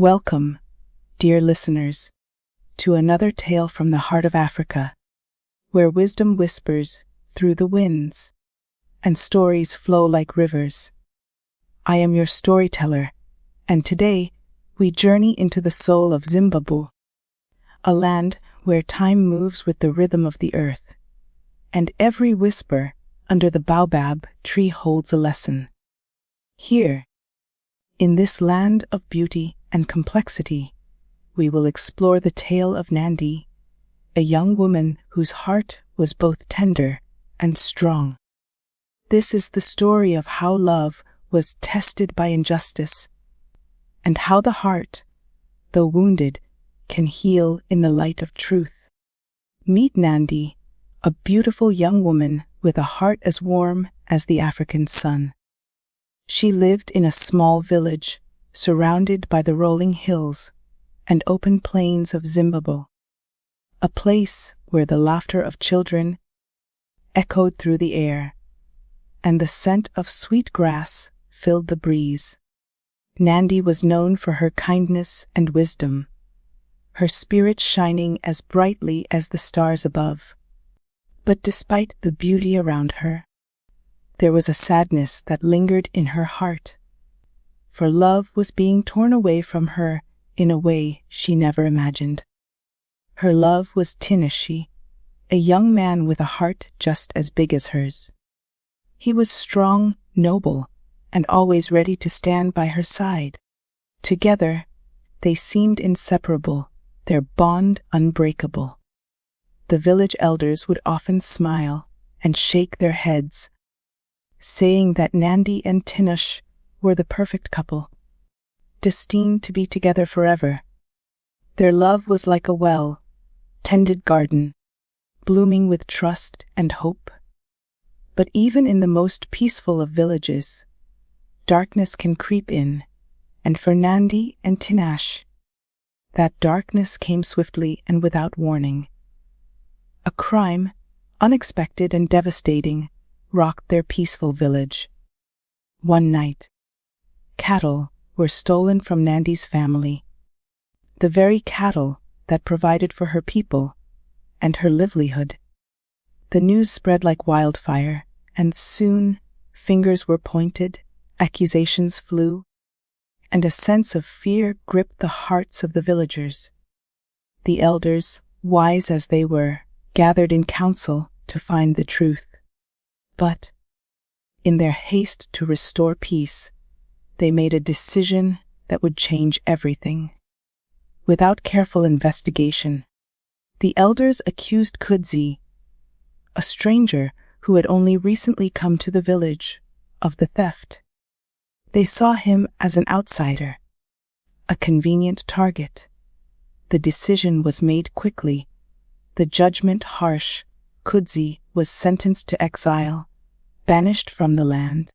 Welcome, dear listeners, to another tale from the heart of Africa, where wisdom whispers through the winds and stories flow like rivers. I am your storyteller, and today we journey into the soul of Zimbabwe, a land where time moves with the rhythm of the earth, and every whisper under the Baobab tree holds a lesson. Here, in this land of beauty and complexity, we will explore the tale of Nandi, a young woman whose heart was both tender and strong. This is the story of how love was tested by injustice, and how the heart, though wounded, can heal in the light of truth. Meet Nandi, a beautiful young woman with a heart as warm as the African sun. She lived in a small village, surrounded by the rolling hills and open plains of Zimbabwe, a place where the laughter of children echoed through the air, and the scent of sweet grass filled the breeze. Nandi was known for her kindness and wisdom, her spirit shining as brightly as the stars above. But despite the beauty around her, there was a sadness that lingered in her heart, for love was being torn away from her in a way she never imagined. Her love was Tinashe, a young man with a heart just as big as hers. He was strong, noble, and always ready to stand by her side. Together, they seemed inseparable, their bond unbreakable. The village elders would often smile and shake their heads, saying that Nandi and Tinashe were the perfect couple, destined to be together forever. Their love was like a well-tended garden, blooming with trust and hope. But even in the most peaceful of villages, darkness can creep in, and for Nandi and Tinashe, that darkness came swiftly and without warning. A crime, unexpected and devastating, rocked their peaceful village. One night, cattle were stolen from Nandi's family, the very cattle that provided for her people and her livelihood. The news spread like wildfire, and soon fingers were pointed, accusations flew, and a sense of fear gripped the hearts of the villagers. The elders, wise as they were, gathered in council to find the truth. But, in their haste to restore peace, they made a decision that would change everything. Without careful investigation, the elders accused Kudzi, a stranger who had only recently come to the village, of the theft. They saw him as an outsider, a convenient target. The decision was made quickly, the judgment harsh. Kudzi was sentenced to exile, banished from the land,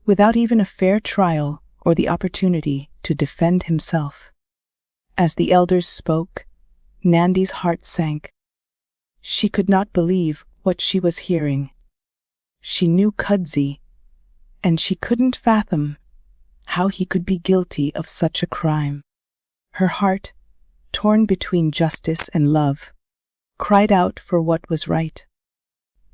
without even a fair trial or the opportunity to defend himself. As the elders spoke, Nandi's heart sank. She could not believe what she was hearing. She knew Kudzi, and she couldn't fathom how he could be guilty of such a crime. Her heart, torn between justice and love, cried out for what was right.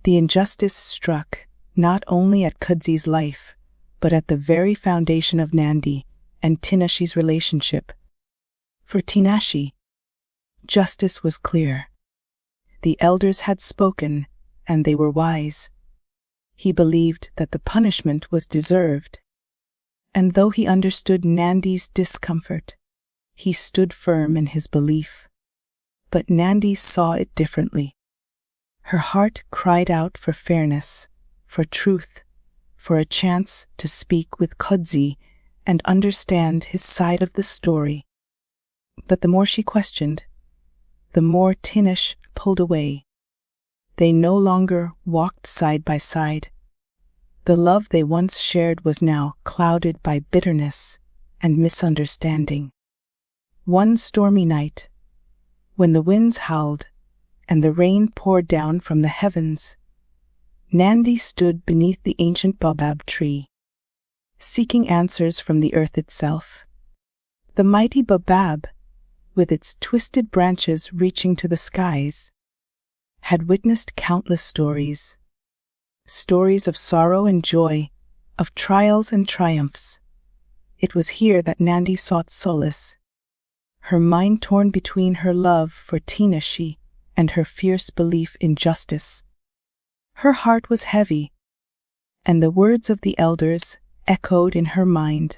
The injustice struck not only at Kudzi's life, but at the very foundation of Nandi and Tinashe's relationship. For Tinashe, justice was clear. The elders had spoken, and they were wise. He believed that the punishment was deserved, and though he understood Nandi's discomfort, he stood firm in his belief. But Nandi saw it differently. Her heart cried out for fairness, for truth, for a chance to speak with Kudzi and understand his side of the story. But the more she questioned, the more Tinashe pulled away. They no longer walked side by side. The love they once shared was now clouded by bitterness and misunderstanding. One stormy night, when the winds howled and the rain poured down from the heavens, Nandi stood beneath the ancient Baobab tree, seeking answers from the earth itself. The mighty Baobab, with its twisted branches reaching to the skies, had witnessed countless stories. Stories of sorrow and joy, of trials and triumphs. It was here that Nandi sought solace, her mind torn between her love for Tinashe and her fierce belief in justice. Her heart was heavy, and the words of the elders echoed in her mind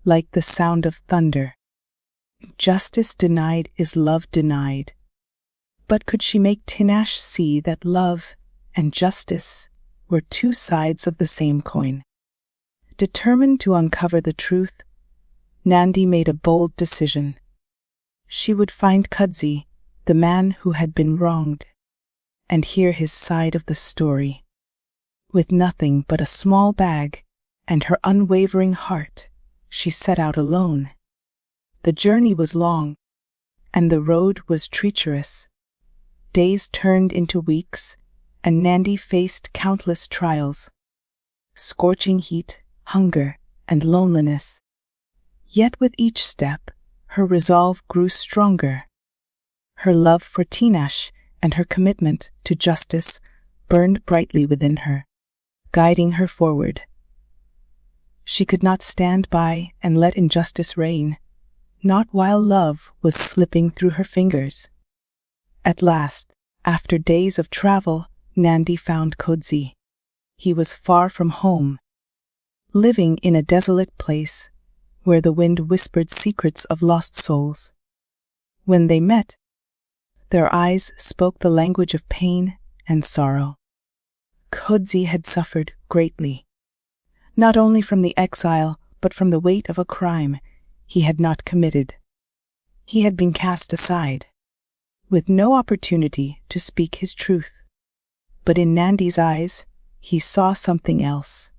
like the sound of thunder. Justice denied is love denied. But could she make Tinashe see that love and justice were two sides of the same coin? Determined to uncover the truth, Nandi made a bold decision. She would find Kudzi, the man who had been wronged, and hear his side of the story. With nothing but a small bag and her unwavering heart, she set out alone. The journey was long, and the road was treacherous. Days turned into weeks, and Nandi faced countless trials. Scorching heat, hunger, and loneliness. Yet with each step, her resolve grew stronger. Her love for Tinashe and her commitment to justice burned brightly within her, guiding her forward. She could not stand by and let injustice reign, not while love was slipping through her fingers. At last, after days of travel, Nandi found Kudzi. He was far from home, living in a desolate place where the wind whispered secrets of lost souls. When they met, their eyes spoke the language of pain and sorrow. Kudzi had suffered greatly, not only from the exile, but from the weight of a crime he had not committed. He had been cast aside, with no opportunity to speak his truth. But in Nandi's eyes, he saw something else.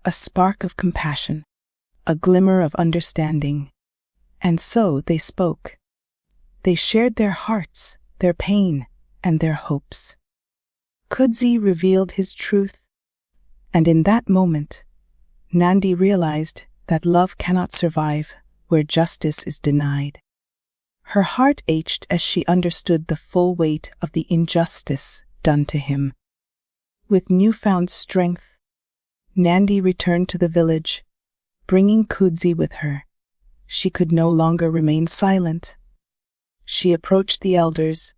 A spark of compassion, a glimmer of understanding. And so they spoke. They shared their hearts, their pain, and their hopes. Kudzi revealed his truth, and in that moment, Nandi realized that love cannot survive where justice is denied. Her heart ached as she understood the full weight of the injustice done to him. With newfound strength, Nandi returned to the village, bringing Kudzi with her. She could no longer remain silent. She approached the elders,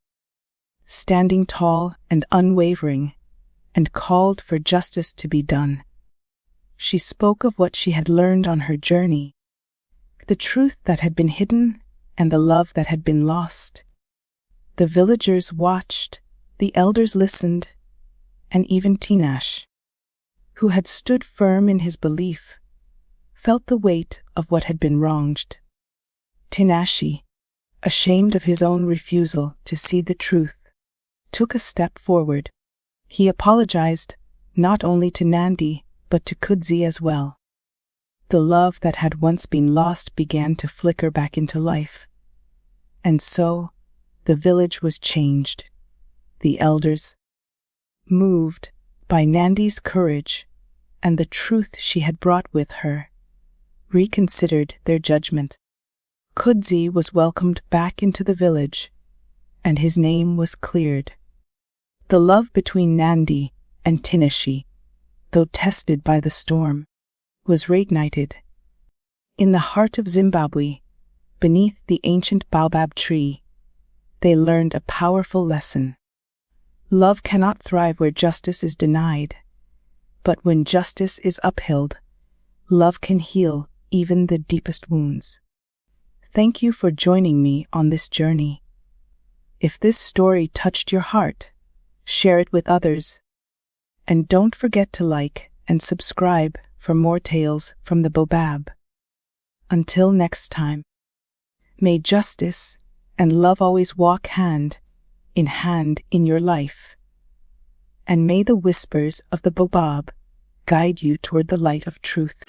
standing tall and unwavering, and called for justice to be done. She spoke of what she had learned on her journey, the truth that had been hidden and the love that had been lost. The villagers watched, the elders listened, and even Tinashe, who had stood firm in his belief, felt the weight of what had been wronged. Tinashe, ashamed of his own refusal to see the truth, took a step forward. He apologized, not only to Nandi, but to Kudzi as well. The love that had once been lost began to flicker back into life. And so, the village was changed. The elders, moved by Nandi's courage and the truth she had brought with her, reconsidered their judgment. Kudzi was welcomed back into the village, and his name was cleared. The love between Nandi and Tinashe, though tested by the storm, was reignited. In the heart of Zimbabwe, beneath the ancient Baobab tree, they learned a powerful lesson. Love cannot thrive where justice is denied, but when justice is upheld, love can heal even the deepest wounds. Thank you for joining me on this journey. If this story touched your heart, share it with others. And don't forget to like and subscribe for more tales from the Baobab. Until next time, may justice and love always walk hand in your life. And may the whispers of the Baobab guide you toward the light of truth.